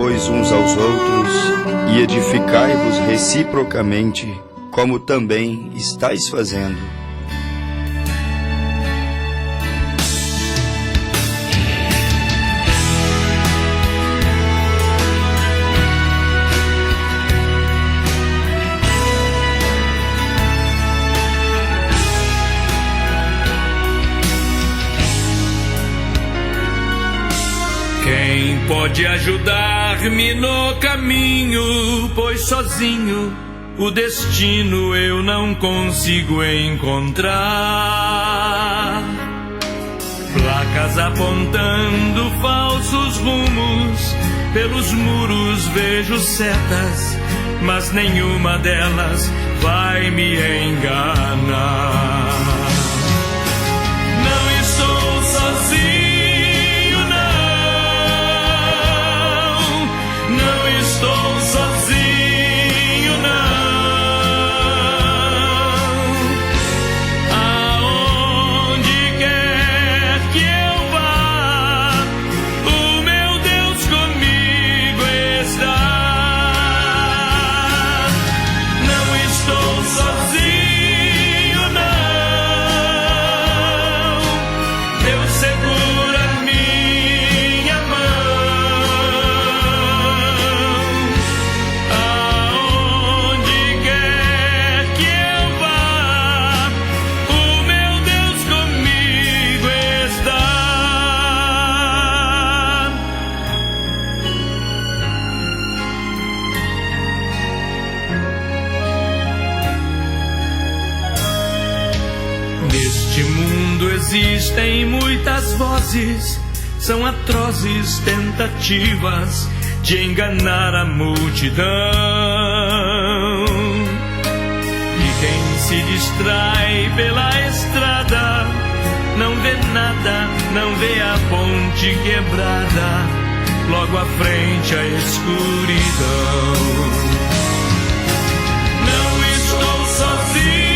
pois, uns aos outros e edificai-vos reciprocamente, como também estáis fazendo. Quem pode ajudar-me no caminho, pois sozinho o destino eu não consigo encontrar. Placas apontando falsos rumos, pelos muros vejo setas, mas nenhuma delas vai me enganar. Não estou sozinho. Não estou sozinho, não. Aonde quer que eu vá, o meu Deus comigo está. Não estou sozinho, não. Deus segura minha mão. Neste mundo existem muitas vozes, são atrozes tentativas de enganar a multidão. E quem se distrai pela estrada não vê nada, não vê a ponte quebrada, logo à frente a escuridão. Não estou sozinho.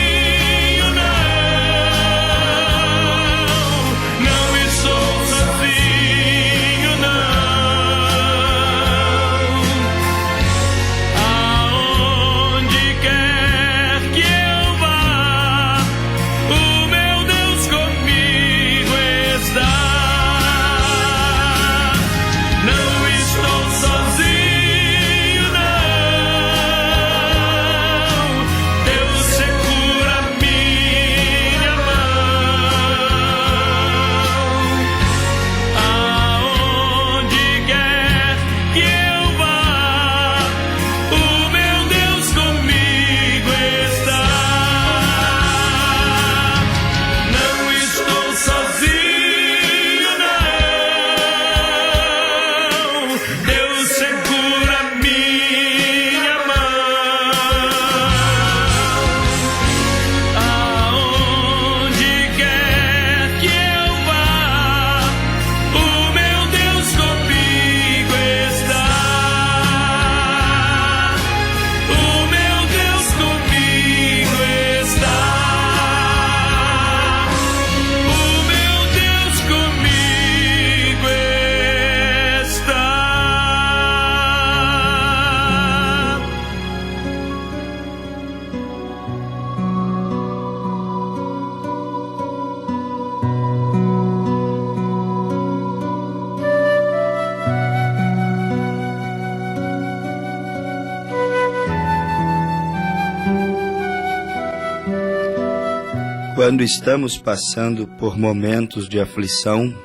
Quando estamos passando por momentos de aflição,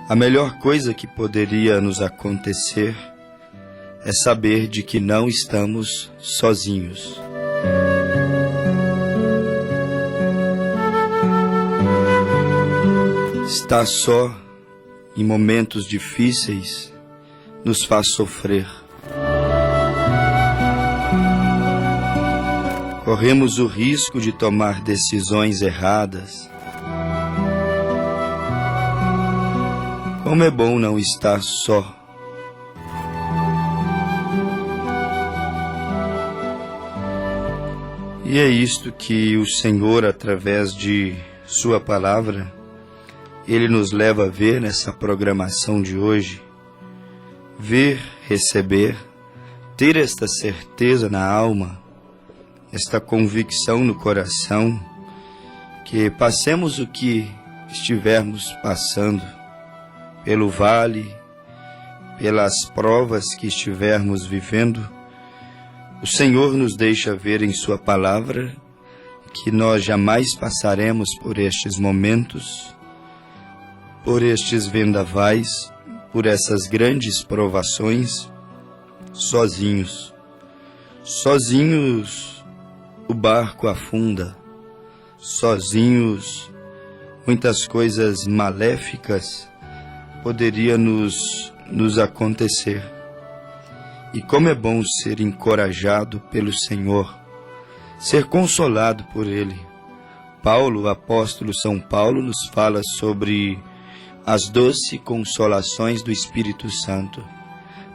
a melhor coisa que poderia nos acontecer é saber de que não estamos sozinhos. Estar só em momentos difíceis nos faz sofrer. Corremos o risco de tomar decisões erradas. Como é bom não estar só. E é isto que o Senhor, através de Sua palavra, Ele nos leva a ver nessa programação de hoje, ver, receber, ter esta certeza na alma, esta convicção no coração, que passemos o que estivermos passando, pelo vale, pelas provas que estivermos vivendo, o Senhor nos deixa ver em sua palavra que nós jamais passaremos por estes momentos, por estes vendavais, por essas grandes provações, sozinhos. Sozinhos o barco afunda, sozinhos muitas coisas maléficas poderiam nos acontecer. E como é bom ser encorajado pelo Senhor, ser consolado por Ele. Paulo, o apóstolo São Paulo, nos fala sobre as doces consolações do Espírito Santo.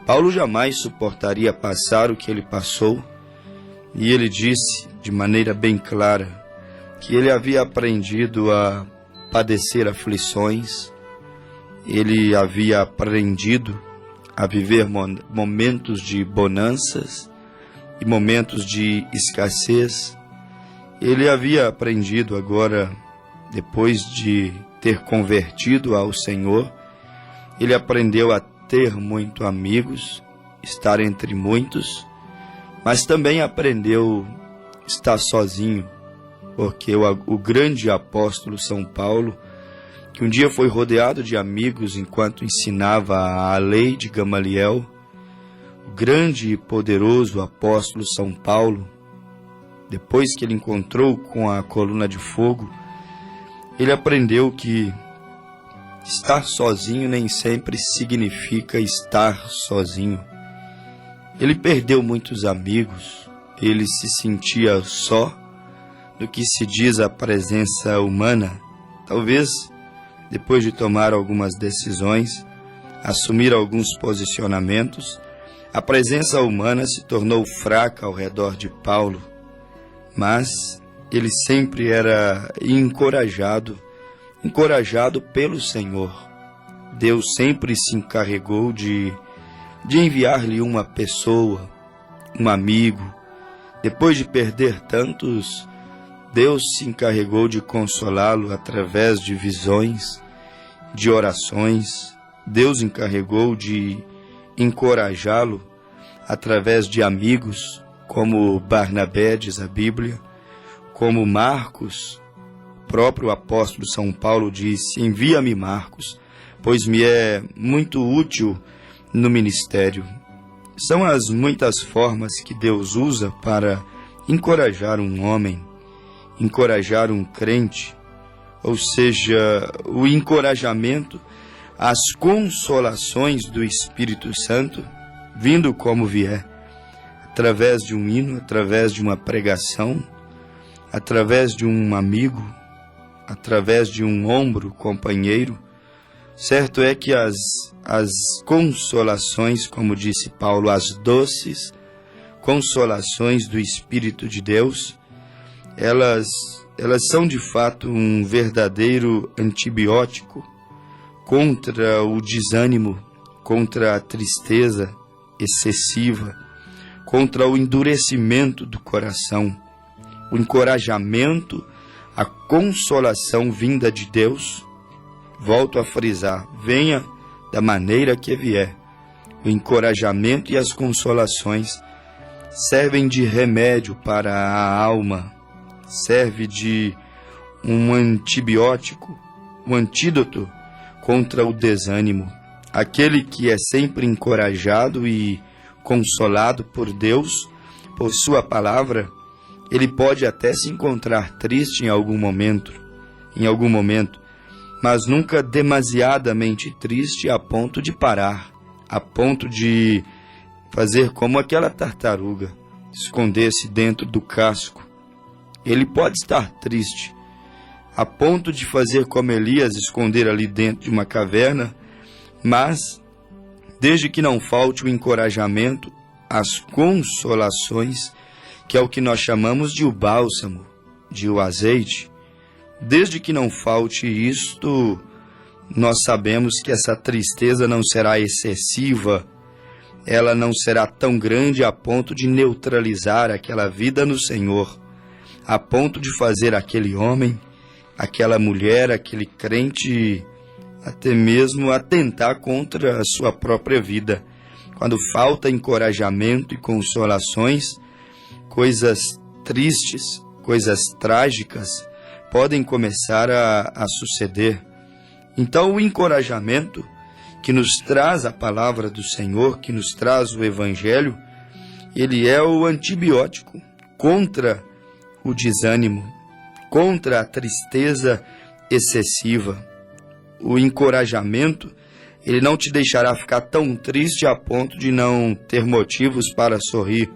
Paulo jamais suportaria passar o que ele passou, e ele disse de maneira bem clara que ele havia aprendido a padecer aflições, ele havia aprendido a viver momentos de bonanças e momentos de escassez. Ele havia aprendido agora, depois de ter convertido ao Senhor, ele aprendeu a ter muitos amigos, estar entre muitos, mas também aprendeu a estar sozinho, porque o grande apóstolo São Paulo, que um dia foi rodeado de amigos enquanto ensinava a lei de Gamaliel, o grande e poderoso apóstolo São Paulo, depois que ele encontrou com a coluna de fogo, ele aprendeu que estar sozinho nem sempre significa estar sozinho. Ele perdeu muitos amigos, ele se sentia só no que se diz a presença humana. Talvez, depois de tomar algumas decisões, assumir alguns posicionamentos, a presença humana se tornou fraca ao redor de Paulo, mas ele sempre era encorajado pelo Senhor. Deus sempre se encarregou de enviar-lhe uma pessoa, um amigo. Depois de perder tantos, Deus se encarregou de consolá-lo através de visões, de orações. Deus encarregou de encorajá-lo através de amigos, como Barnabé, diz a Bíblia, como Marcos. O próprio apóstolo São Paulo disse: envia-me Marcos, pois me é muito útil no ministério. São as muitas formas que Deus usa para encorajar um homem, encorajar um crente, ou seja, o encorajamento, as consolações do Espírito Santo, vindo como vier, através de um hino, através de uma pregação, através de um amigo, através de um ombro companheiro. Certo é que as consolações, como disse Paulo, as doces consolações do Espírito de Deus, elas são de fato um verdadeiro antibiótico contra o desânimo, contra a tristeza excessiva, contra o endurecimento do coração. O encorajamento, a consolação vinda de Deus, volto a frisar, venha da maneira que vier. O encorajamento e as consolações servem de remédio para a alma, serve de um antibiótico, um antídoto contra o desânimo. Aquele que é sempre encorajado e consolado por Deus, por sua palavra, ele pode até se encontrar triste em algum momento, mas nunca demasiadamente triste a ponto de parar, a ponto de fazer como aquela tartaruga, esconder-se dentro do casco. Ele pode estar triste, a ponto de fazer como Elias, esconder ali dentro de uma caverna, mas, desde que não falte o encorajamento, as consolações, que é o que nós chamamos de o bálsamo, de o azeite, desde que não falte isto, nós sabemos que essa tristeza não será excessiva ela não será tão grande a ponto de neutralizar aquela vida no Senhor, a ponto de fazer aquele homem, aquela mulher, aquele crente, até mesmo atentar contra a sua própria vida. Quando falta encorajamento e consolações, coisas tristes, coisas trágicas podem começar a suceder. Então o encorajamento que nos traz a palavra do Senhor, que nos traz o Evangelho, ele é o antibiótico contra o desânimo, contra a tristeza excessiva. O encorajamento, ele não te deixará ficar tão triste a ponto de não ter motivos para sorrir.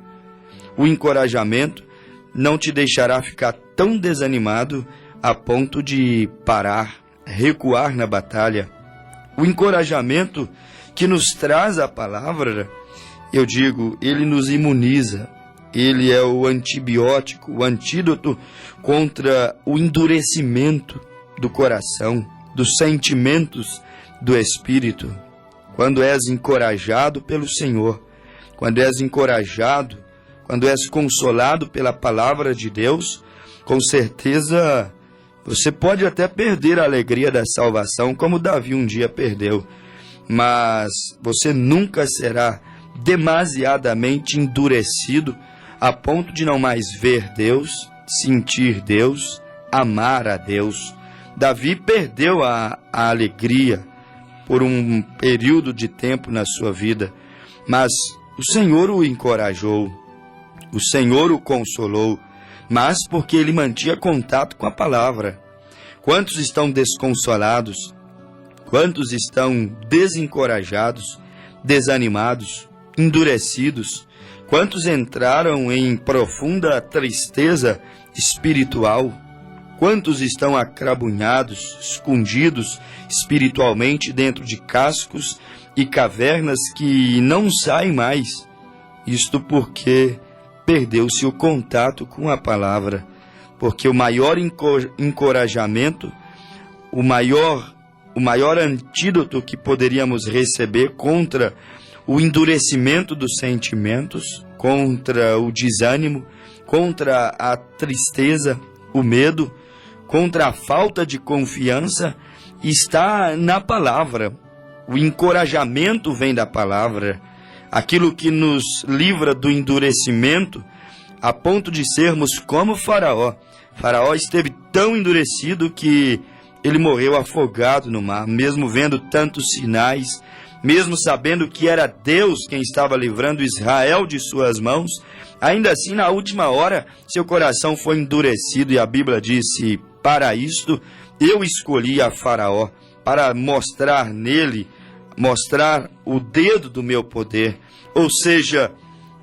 O encorajamento não te deixará ficar tão desanimado a ponto de parar, recuar na batalha. O encorajamento que nos traz a palavra, eu digo, ele nos imuniza. Ele é o antibiótico, o antídoto contra o endurecimento do coração, dos sentimentos do espírito. Quando és encorajado pelo Senhor, quando és encorajado, quando és consolado pela palavra de Deus, com certeza você pode até perder a alegria da salvação, como Davi um dia perdeu, mas você nunca será demasiadamente endurecido a ponto de não mais ver Deus, sentir Deus, amar a Deus. Davi perdeu a alegria por um período de tempo na sua vida, mas o Senhor o encorajou, o Senhor o consolou, mas porque ele mantinha contato com a palavra. Quantos estão desconsolados? Quantos estão desencorajados, desanimados, endurecidos? Quantos entraram em profunda tristeza espiritual? Quantos estão acrabunhados, escondidos espiritualmente dentro de cascos e cavernas que não saem mais? Isto porque perdeu-se o contato com a palavra. Porque o maior encorajamento, o maior antídoto que poderíamos receber contra o endurecimento dos sentimentos, contra o desânimo, contra a tristeza, o medo, contra a falta de confiança, está na palavra. O encorajamento vem da palavra. Aquilo que nos livra do endurecimento, a ponto de sermos como Faraó. Faraó esteve tão endurecido que ele morreu afogado no mar, mesmo vendo tantos sinais, mesmo sabendo que era Deus quem estava livrando Israel de suas mãos. Ainda assim, na última hora, seu coração foi endurecido e a Bíblia disse: para isto eu escolhi a Faraó, para mostrar nele, mostrar o dedo do meu poder. Ou seja,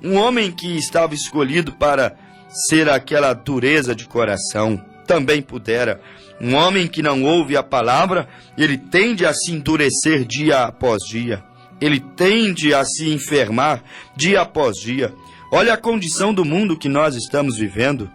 um homem que estava escolhido para ser aquela dureza de coração, também pudera. Um homem que não ouve a palavra, ele tende a se endurecer dia após dia. Ele tende a se enfermar dia após dia. Olha a condição do mundo que nós estamos vivendo.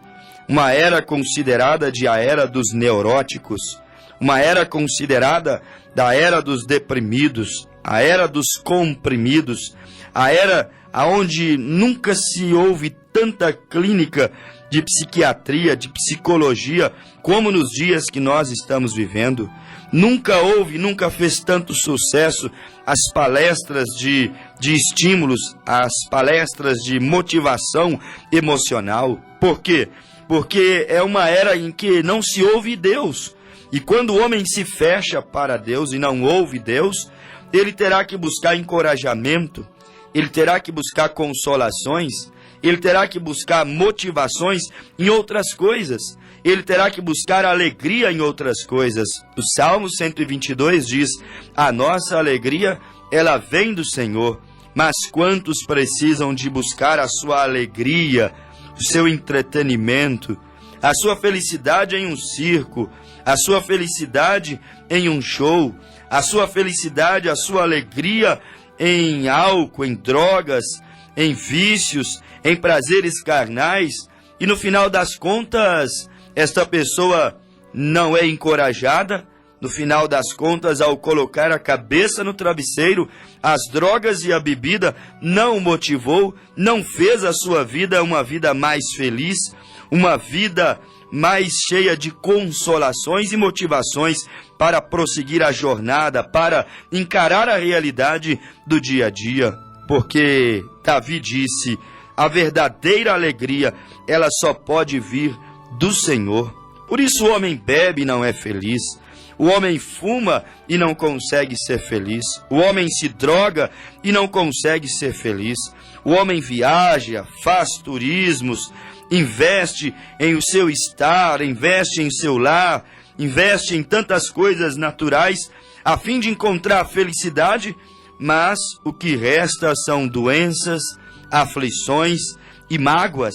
Uma era considerada de a era dos neuróticos. Uma era considerada da era dos deprimidos. A era dos comprimidos. A era onde nunca se ouve tanta clínica de psiquiatria, de psicologia, como nos dias que nós estamos vivendo. Nunca houve, nunca fez tanto sucesso as palestras de estímulos, as palestras de motivação emocional. Por quê? Porque é uma era em que não se ouve Deus. E quando o homem se fecha para Deus e não ouve Deus, ele terá que buscar encorajamento, ele terá que buscar consolações, ele terá que buscar motivações em outras coisas, ele terá que buscar alegria em outras coisas. O Salmo 122 diz: a nossa alegria, ela vem do Senhor, mas quantos precisam de buscar a sua alegria, o seu entretenimento, a sua felicidade em um circo, a sua felicidade em um show, a sua felicidade, a sua alegria em álcool, em drogas, em vícios, em prazeres carnais, e no final das contas, esta pessoa não é encorajada, No final das contas, ao colocar a cabeça no travesseiro, as drogas e a bebida não o motivou, não fez a sua vida uma vida mais feliz, uma vida mais cheia de consolações e motivações para prosseguir a jornada, para encarar a realidade do dia a dia. Porque Davi disse, a verdadeira alegria, ela só pode vir do Senhor. Por isso o homem bebe e não é feliz. O homem fuma e não consegue ser feliz. O homem se droga e não consegue ser feliz. O homem viaja, faz turismos, investe em o seu estar, investe em seu lar, investe em tantas coisas naturais a fim de encontrar felicidade, mas o que resta são doenças, aflições e mágoas,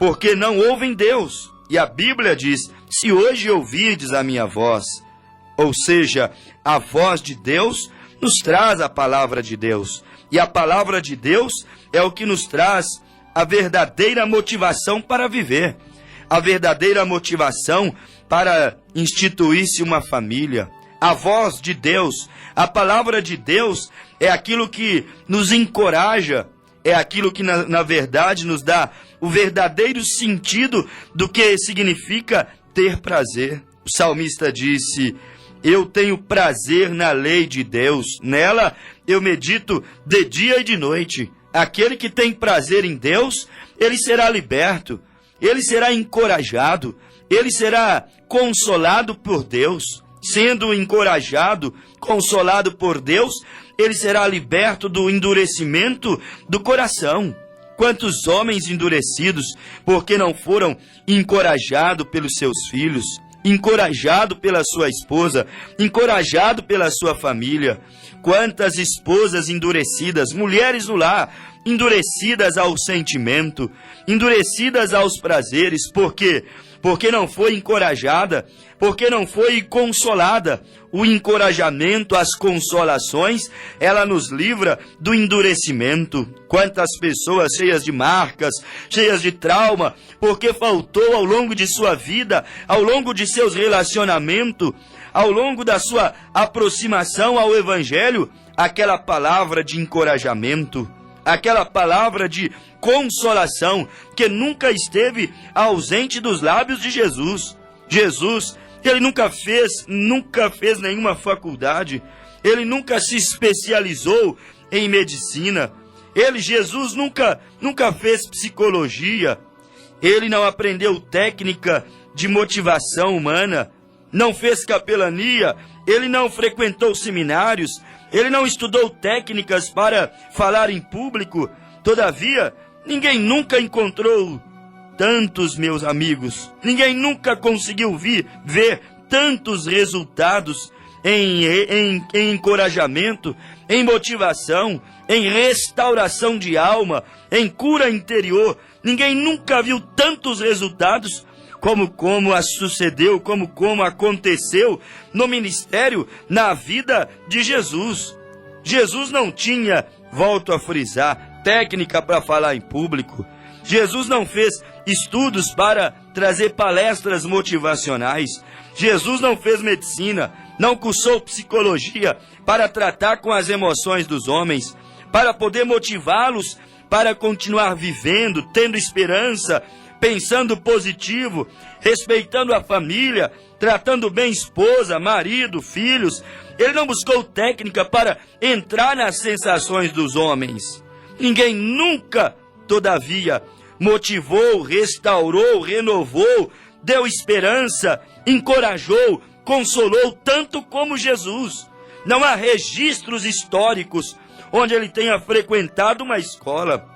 porque não ouvem Deus. E a Bíblia diz, se hoje ouvirdes a minha voz, ou seja, a voz de Deus nos traz a palavra de Deus. E a palavra de Deus é o que nos traz a verdadeira motivação para viver. A verdadeira motivação para instituir-se uma família. A voz de Deus, a palavra de Deus é aquilo que nos encoraja, é aquilo que na verdade nos dá o verdadeiro sentido do que significa ter prazer. O salmista disse, eu tenho prazer na lei de Deus, nela eu medito de dia e de noite. Aquele que tem prazer em Deus, ele será liberto, ele será encorajado, ele será consolado por Deus. Sendo encorajado, consolado por Deus, ele será liberto do endurecimento do coração. Quantos homens endurecidos, porque não foram encorajados pelos seus filhos, encorajado pela sua esposa, encorajado pela sua família. Quantas esposas endurecidas, mulheres no lar, endurecidas ao sentimento, endurecidas aos prazeres. Por quê? Porque não foi encorajada, porque não foi consolada. O encorajamento, as consolações, ela nos livra do endurecimento. Quantas pessoas cheias de marcas, cheias de trauma, porque faltou ao longo de sua vida, ao longo de seus relacionamentos, ao longo da sua aproximação ao Evangelho, aquela palavra de encorajamento, aquela palavra de consolação que nunca esteve ausente dos lábios de Jesus. Jesus, ele nunca fez nenhuma faculdade, ele nunca se especializou em medicina, Jesus nunca fez psicologia, ele não aprendeu técnica de motivação humana, não fez capelania, ele não frequentou seminários, ele não estudou técnicas para falar em público. Todavia, ninguém nunca encontrou tantos, meus amigos. Ninguém nunca conseguiu ver tantos resultados em encorajamento, em motivação, em restauração de alma, em cura interior. Ninguém nunca viu tantos resultados como sucedeu, como aconteceu no ministério, na vida de Jesus. Jesus não tinha, volto a frisar, técnica para falar em público. Jesus não fez estudos para trazer palestras motivacionais. Jesus não fez medicina, não cursou psicologia para tratar com as emoções dos homens, para poder motivá-los para continuar vivendo, tendo esperança, pensando positivo, respeitando a família, tratando bem esposa, marido, filhos. Ele não buscou técnica para entrar nas sensações dos homens. Ninguém nunca, todavia, motivou, restaurou, renovou, deu esperança, encorajou, consolou tanto como Jesus. Não há registros históricos onde ele tenha frequentado uma escola.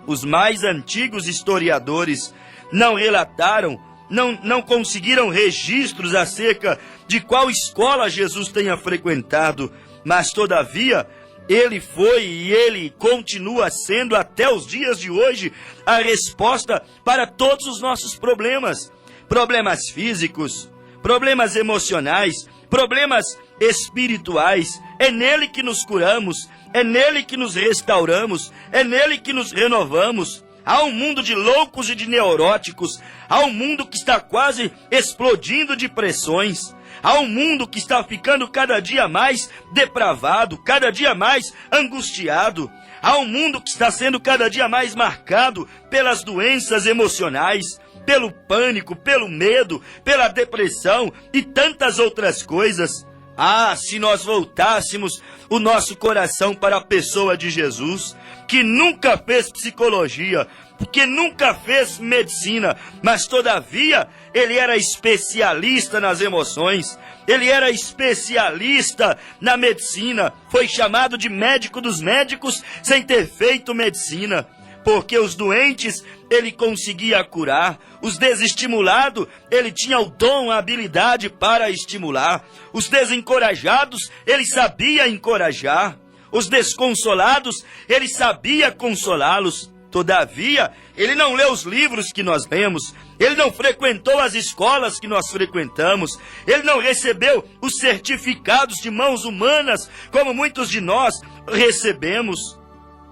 Os mais antigos historiadores não relataram, não conseguiram registros acerca de qual escola Jesus tenha frequentado, mas todavia ele foi e ele continua sendo até os dias de hoje a resposta para todos os nossos problemas. Problemas físicos, problemas emocionais, problemas espirituais. É nele que nos curamos, é nele que nos restauramos, é nele que nos renovamos. Há um mundo de loucos e de neuróticos, há um mundo que está quase explodindo de pressões, Há um mundo que está ficando cada dia mais depravado, cada dia mais angustiado. Há um mundo que está sendo cada dia mais marcado pelas doenças emocionais, pelo pânico, pelo medo, pela depressão e tantas outras coisas. Ah, se nós voltássemos o nosso coração para a pessoa de Jesus, que nunca fez psicologia, que nunca fez medicina, mas todavia ele era especialista nas emoções, ele era especialista na medicina, foi chamado de médico dos médicos sem ter feito medicina, porque os doentes ele conseguia curar, os desestimulados ele tinha o dom, a habilidade para estimular, os desencorajados ele sabia encorajar, os desconsolados ele sabia consolá-los. Todavia, ele não leu os livros que nós lemos, ele não frequentou as escolas que nós frequentamos, ele não recebeu os certificados de mãos humanas, como muitos de nós recebemos.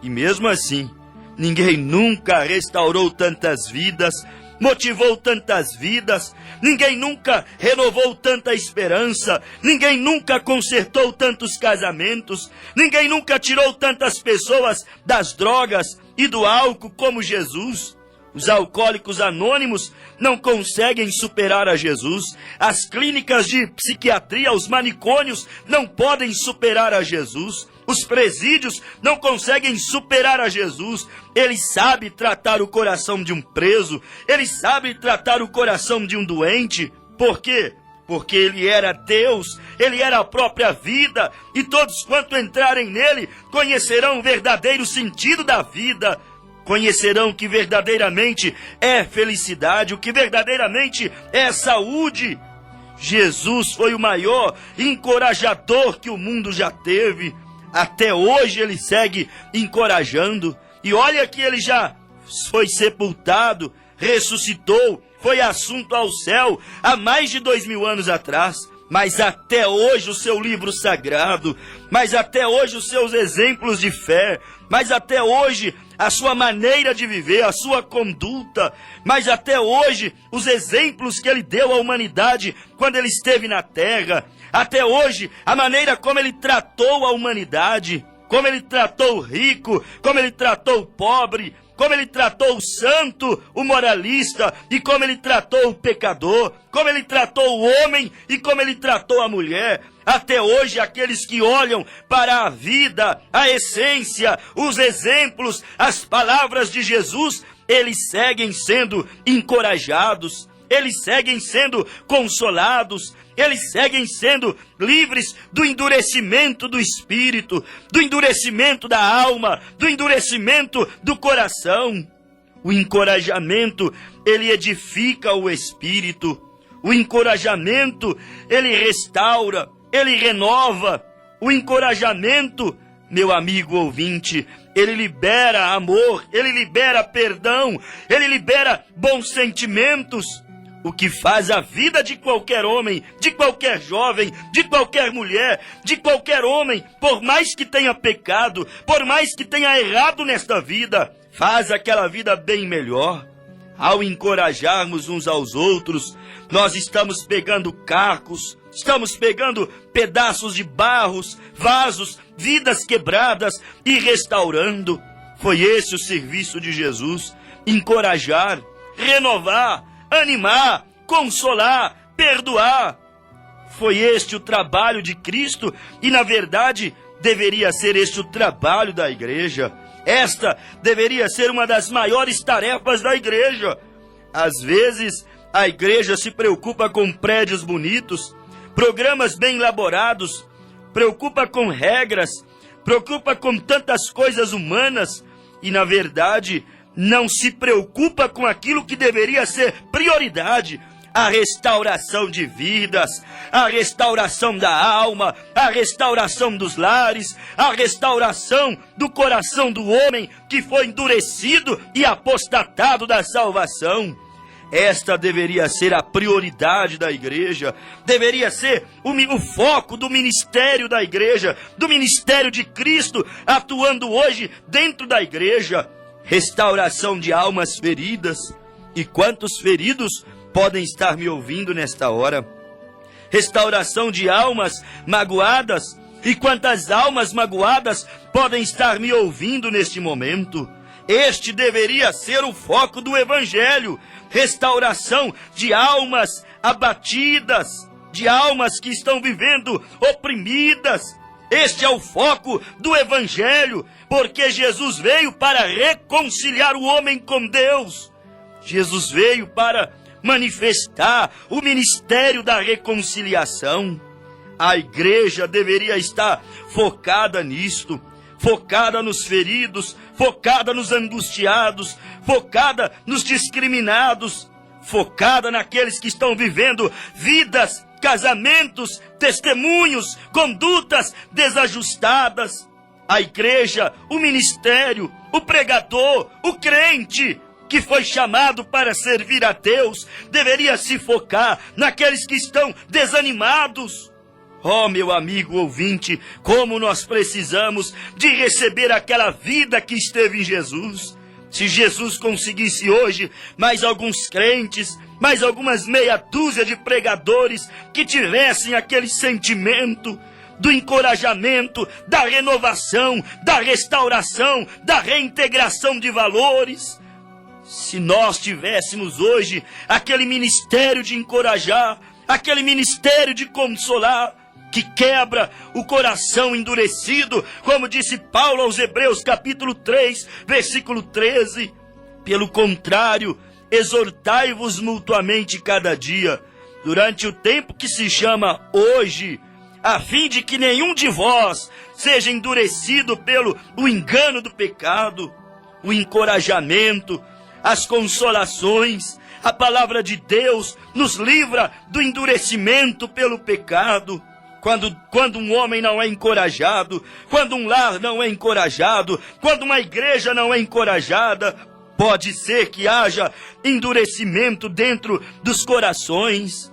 E mesmo assim, ninguém nunca restaurou tantas vidas, motivou tantas vidas, ninguém nunca renovou tanta esperança, ninguém nunca consertou tantos casamentos, ninguém nunca tirou tantas pessoas das drogas e do álcool como Jesus. Os alcoólicos anônimos não conseguem superar a Jesus. As clínicas de psiquiatria, os manicômios não podem superar a Jesus. Os presídios não conseguem superar a Jesus. Ele sabe tratar o coração de um preso. Ele sabe tratar o coração de um doente. Por quê? Porque ele era Deus, ele era a própria vida, e todos quanto entrarem nele conhecerão o verdadeiro sentido da vida, conhecerão o que verdadeiramente é felicidade, o que verdadeiramente é saúde. Jesus foi o maior encorajador que o mundo já teve. Até hoje ele segue encorajando, e olha que ele já foi sepultado, ressuscitou, foi assunto ao céu há mais de 2000 anos atrás, mas até hoje o seu livro sagrado, mas até hoje os seus exemplos de fé, mas até hoje a sua maneira de viver, a sua conduta, mas até hoje os exemplos que ele deu à humanidade quando ele esteve na terra, até hoje a maneira como ele tratou a humanidade, como ele tratou o rico, como ele tratou o pobre, como ele tratou o santo, o moralista, e como ele tratou o pecador, como ele tratou o homem e como ele tratou a mulher. Até hoje, aqueles que olham para a vida, a essência, os exemplos, as palavras de Jesus, eles seguem sendo encorajados, eles seguem sendo consolados, eles seguem sendo livres do endurecimento do espírito, do endurecimento da alma, do endurecimento do coração. O encorajamento, ele edifica o espírito. O encorajamento, ele restaura, ele renova. O encorajamento, meu amigo ouvinte, ele libera amor, ele libera perdão, ele libera bons sentimentos. O que faz a vida de qualquer homem, de qualquer jovem, de qualquer mulher, de qualquer homem, por mais que tenha pecado, por mais que tenha errado nesta vida, faz aquela vida bem melhor. Ao encorajarmos uns aos outros, nós estamos pegando cacos, estamos pegando pedaços de barros, vasos, vidas quebradas e restaurando. Foi esse o serviço de Jesus: encorajar, renovar, animar, consolar, perdoar. Foi este o trabalho de Cristo e, na verdade, deveria ser este o trabalho da igreja. Esta deveria ser uma das maiores tarefas da igreja. Às vezes, a igreja se preocupa com prédios bonitos, programas bem elaborados, preocupa com regras, preocupa com tantas coisas humanas e, na verdade, não se preocupa com aquilo que deveria ser prioridade: a restauração de vidas, a restauração da alma, a restauração dos lares, a restauração do coração do homem que foi endurecido e apostatado da salvação. Esta deveria ser a prioridade da igreja, deveria ser o foco do ministério da igreja, do ministério de Cristo atuando hoje dentro da igreja. Restauração de almas feridas. E quantos feridos podem estar me ouvindo nesta hora? restauração de almas magoadas. E quantas almas magoadas podem estar me ouvindo neste momento? Este deveria ser o foco do Evangelho: restauração de almas abatidas, de almas que estão vivendo oprimidas. Este é o foco do Evangelho, porque Jesus veio para reconciliar o homem com Deus. Jesus veio para manifestar o ministério da reconciliação. A igreja deveria estar focada nisto, focada nos feridos, focada nos angustiados, focada nos discriminados, focada naqueles que estão vivendo vidas, casamentos, testemunhos, condutas desajustadas. A igreja, o ministério, o pregador, o crente que foi chamado para servir a Deus, deveria se focar naqueles que estão desanimados. Oh, meu amigo ouvinte, como nós precisamos de receber aquela vida que esteve em Jesus. Se Jesus conseguisse hoje mais alguns crentes, mais algumas meia dúzia de pregadores que tivessem aquele sentimento do encorajamento, da renovação, da restauração, da reintegração de valores. Se nós tivéssemos hoje aquele ministério de encorajar, aquele ministério de consolar, que quebra o coração endurecido, como disse Paulo aos Hebreus capítulo 3, versículo 13. Pelo contrário, exortai-vos mutuamente cada dia, durante o tempo que se chama hoje, a fim de que nenhum de vós seja endurecido pelo o engano do pecado. O encorajamento, as consolações, a palavra de Deus nos livra do endurecimento pelo pecado. Quando um homem não é encorajado, quando um lar não é encorajado, quando uma igreja não é encorajada, pode ser que haja endurecimento dentro dos corações.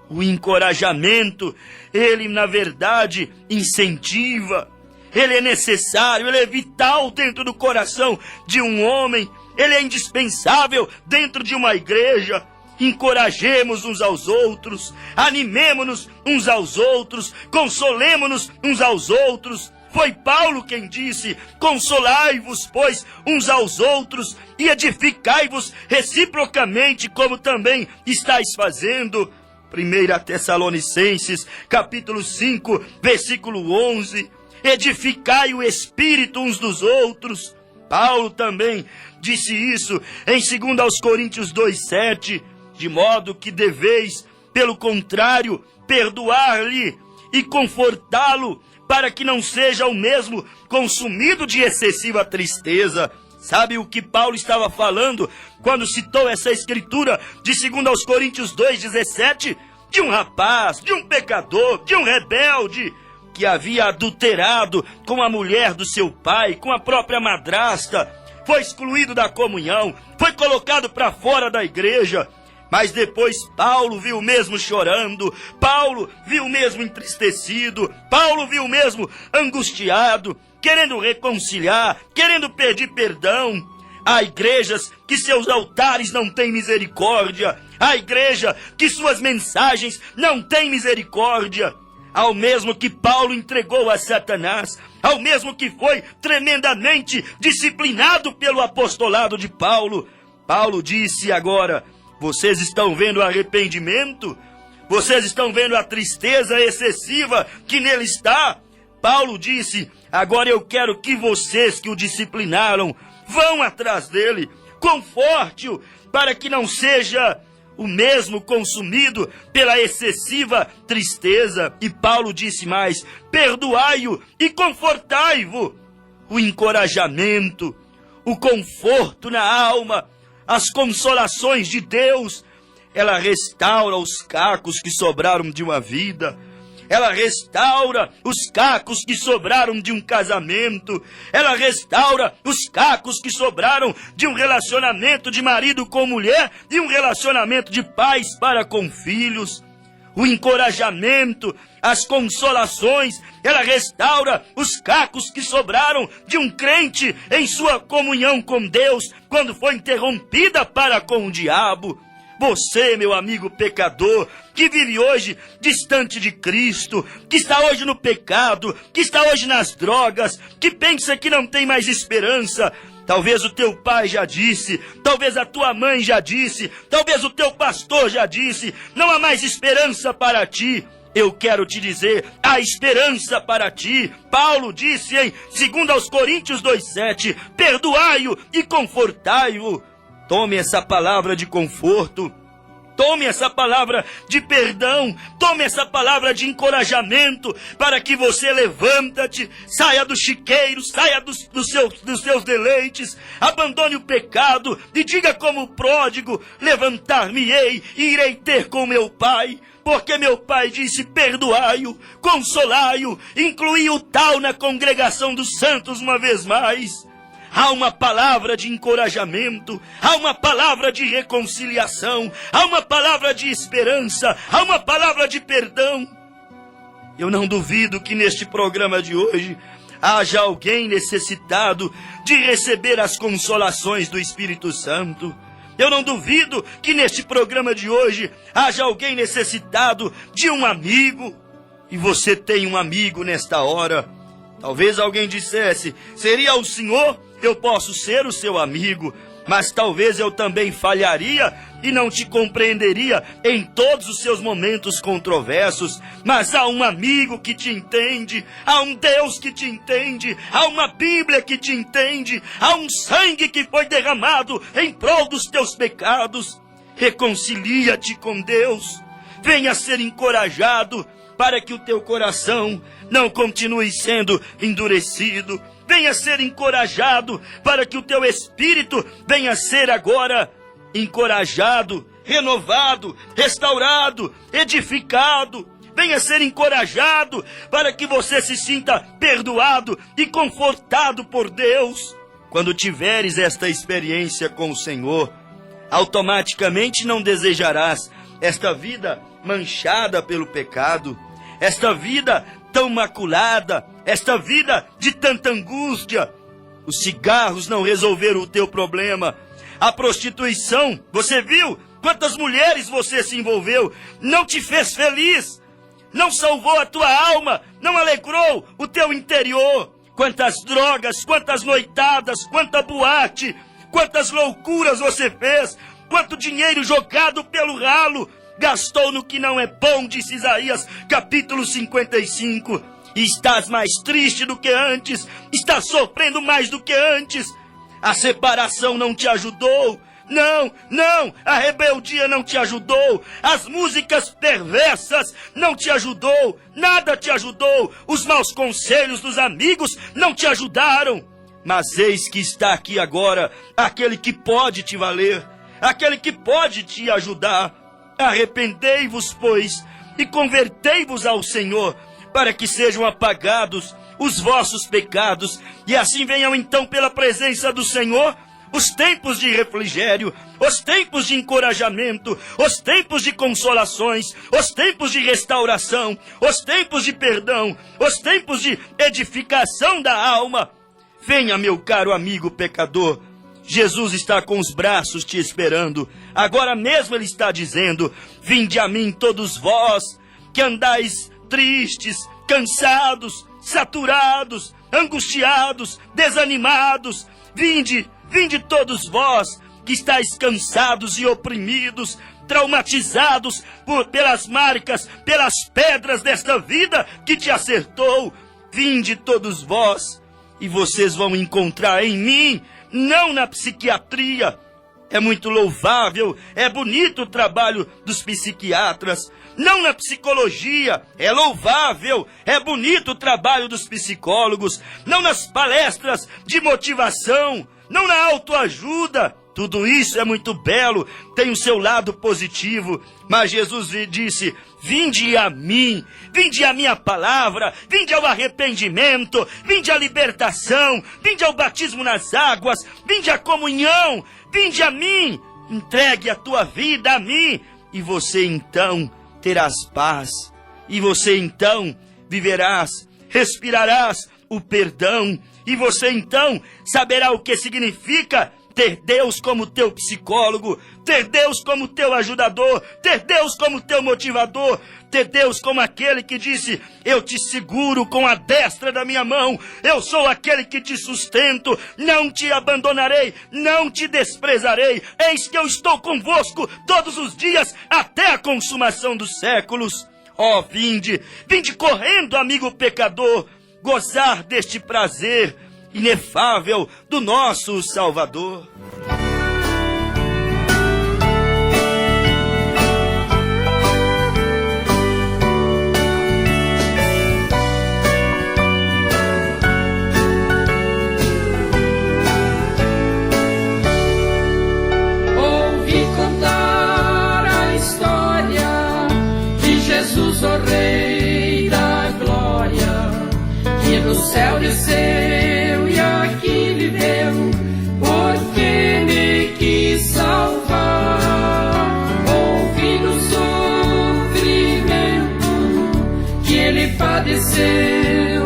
O encorajamento, ele na verdade incentiva, ele é necessário, ele é vital dentro do coração de um homem, ele é indispensável dentro de uma igreja. Encorajemos uns aos outros, animemo-nos uns aos outros, consolemo-nos uns aos outros. Foi Paulo quem disse: consolai-vos, pois, uns aos outros e edificai-vos reciprocamente, como também estáis fazendo. 1 Tessalonicenses, capítulo 5, versículo 11. Edificai o espírito uns dos outros. Paulo também disse isso em 2 Coríntios 2,7. De modo que deveis, pelo contrário, perdoar-lhe e confortá-lo, para que não seja o mesmo consumido de excessiva tristeza. Sabe o que Paulo estava falando quando citou essa escritura de 2 Coríntios 2,17? De um rapaz, de um pecador, de um rebelde, que havia adulterado com a mulher do seu pai, com a própria madrasta, foi excluído da comunhão, foi colocado para fora da igreja. Mas depois Paulo viu mesmo chorando, Paulo viu mesmo entristecido, Paulo viu mesmo angustiado, querendo reconciliar, querendo pedir perdão. Há igrejas que seus altares não têm misericórdia, há igreja que suas mensagens não têm misericórdia. Ao mesmo que Paulo entregou a Satanás, ao mesmo que foi tremendamente disciplinado pelo apostolado de Paulo, Paulo disse agora: vocês estão vendo o arrependimento? Vocês estão vendo a tristeza excessiva que nele está? Paulo disse: agora eu quero que vocês que o disciplinaram vão atrás dele, conforte-o, para que não seja o mesmo consumido pela excessiva tristeza. E Paulo disse mais: perdoai-o e confortai-o. O encorajamento, o conforto na alma, as consolações de Deus, ela restaura os cacos que sobraram de uma vida, ela restaura os cacos que sobraram de um casamento, ela restaura os cacos que sobraram de um relacionamento de marido com mulher, de um relacionamento de pais para com filhos. O encorajamento, as consolações, ela restaura os cacos que sobraram de um crente em sua comunhão com Deus, quando foi interrompida para com o diabo. Você, meu amigo pecador, que vive hoje distante de Cristo, que está hoje no pecado, que está hoje nas drogas, que pensa que não tem mais esperança. Talvez o teu pai já disse, talvez a tua mãe já disse, talvez o teu pastor já disse, não há mais esperança para ti. Eu quero te dizer, há esperança para ti. Paulo disse em 2 Coríntios 2,7, perdoai-o e confortai-o. Tome essa palavra de conforto, tome essa palavra de perdão, tome essa palavra de encorajamento, para que você levanta-te, saia do chiqueiro, saia dos seus deleites, abandone o pecado e diga como o pródigo, levantar-me-ei e irei ter com meu pai. Porque meu pai disse, perdoai-o, consolai-o, inclui o tal na congregação dos santos uma vez mais. Há uma palavra de encorajamento, há uma palavra de reconciliação, há uma palavra de esperança, há uma palavra de perdão. Eu não duvido que neste programa de hoje haja alguém necessitado de receber as consolações do Espírito Santo. Eu não duvido que neste programa de hoje haja alguém necessitado de um amigo. E você tem um amigo nesta hora. Talvez alguém dissesse, seria o Senhor? Eu posso ser o seu amigo, mas talvez eu também falharia e não te compreenderia em todos os seus momentos controversos. Mas há um amigo que te entende, há um Deus que te entende, há uma Bíblia que te entende, há um sangue que foi derramado em prol dos teus pecados. Reconcilia-te com Deus, venha ser encorajado para que o teu coração não continue sendo endurecido. Venha ser encorajado para que o teu espírito venha ser agora encorajado, renovado, restaurado, edificado. Venha ser encorajado para que você se sinta perdoado e confortado por Deus. Quando tiveres esta experiência com o Senhor, automaticamente não desejarás esta vida manchada pelo pecado, esta vida tão maculada, esta vida de tanta angústia. Os cigarros não resolveram o teu problema. A prostituição, você viu quantas mulheres você se envolveu, não te fez feliz, não salvou a tua alma, não alegrou o teu interior. Quantas drogas, quantas noitadas, quanta boate, quantas loucuras você fez, quanto dinheiro jogado pelo ralo, gastou no que não é bom, disse Isaías, capítulo 55. E estás mais triste do que antes, estás sofrendo mais do que antes. A separação não te ajudou. Não, a rebeldia não te ajudou. As músicas perversas não te ajudou. Nada te ajudou. Os maus conselhos dos amigos não te ajudaram. Mas eis que está aqui agora aquele que pode te valer, aquele que pode te ajudar. Arrependei-vos, pois, e convertei-vos ao Senhor, para que sejam apagados os vossos pecados, e assim venham então pela presença do Senhor os tempos de refrigério, os tempos de encorajamento, os tempos de consolações, os tempos de restauração, os tempos de perdão, os tempos de edificação da alma. Venha, meu caro amigo pecador, Jesus está com os braços te esperando. Agora mesmo Ele está dizendo, vinde a mim todos vós, que andais tristes, cansados, saturados, angustiados, desanimados. Vinde todos vós, que estáis cansados e oprimidos, traumatizados pelas marcas, pelas pedras desta vida que te acertou. Vinde todos vós, e vocês vão encontrar em mim, não na psiquiatria. É muito louvável, é bonito o trabalho dos psiquiatras. Não na psicologia, é louvável, é bonito o trabalho dos psicólogos. Não nas palestras de motivação, não na autoajuda. Tudo isso é muito belo, tem o seu lado positivo. Mas Jesus disse, vinde a mim, vinde a minha palavra, vinde ao arrependimento, vinde à libertação, vinde ao batismo nas águas, vinde à comunhão, vinde a mim, entregue a tua vida a mim, e você então terás paz, e você então viverás, respirarás o perdão, e você então saberá o que significa ter Deus como teu psicólogo, ter Deus como teu ajudador, ter Deus como teu motivador, ter Deus como aquele que disse: eu te seguro com a destra da minha mão, eu sou aquele que te sustento, não te abandonarei, não te desprezarei, eis que eu estou convosco todos os dias até a consumação dos séculos. Ó, vinde correndo, amigo pecador, gozar deste prazer inefável do nosso Salvador. Ouvi contar a história de Jesus, o Rei da Glória, que do céu desceu e aqui viveu, porque me quis salvar. Ouvi do sofrimento que ele padeceu